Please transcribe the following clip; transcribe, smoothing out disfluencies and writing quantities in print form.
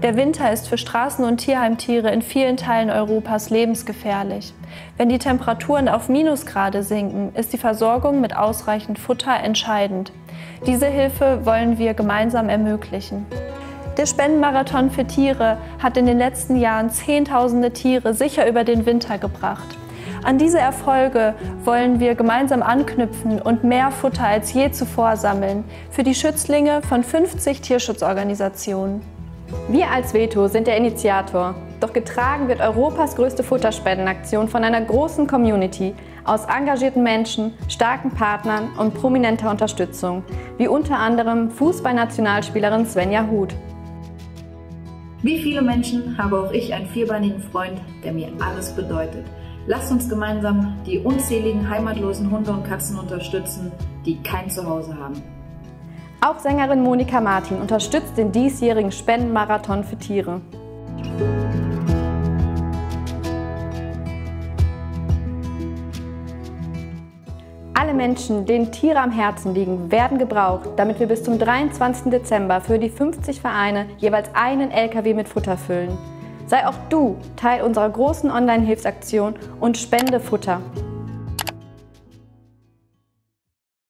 Der Winter ist für Straßen- und Tierheimtiere in vielen Teilen Europas lebensgefährlich. Wenn die Temperaturen auf Minusgrade sinken, ist die Versorgung mit ausreichend Futter entscheidend. Diese Hilfe wollen wir gemeinsam ermöglichen. Der Spendenmarathon für Tiere hat in den letzten Jahren Zehntausende Tiere sicher über den Winter gebracht. An diese Erfolge wollen wir gemeinsam anknüpfen und mehr Futter als je zuvor sammeln für die Schützlinge von 50 Tierschutzorganisationen. Wir als Veto sind der Initiator, doch getragen wird Europas größte Futterspendenaktion von einer großen Community aus engagierten Menschen, starken Partnern und prominenter Unterstützung, wie unter anderem Fußballnationalspielerin Svenja Huth. Wie viele Menschen habe auch ich einen vierbeinigen Freund, der mir alles bedeutet. Lasst uns gemeinsam die unzähligen heimatlosen Hunde und Katzen unterstützen, die kein Zuhause haben. Auch Sängerin Monika Martin unterstützt den diesjährigen Spendenmarathon für Tiere. Alle Menschen, denen Tiere am Herzen liegen, werden gebraucht, damit wir bis zum 23. Dezember für die 50 Vereine jeweils einen LKW mit Futter füllen. Sei auch du Teil unserer großen Online-Hilfsaktion und spende Futter.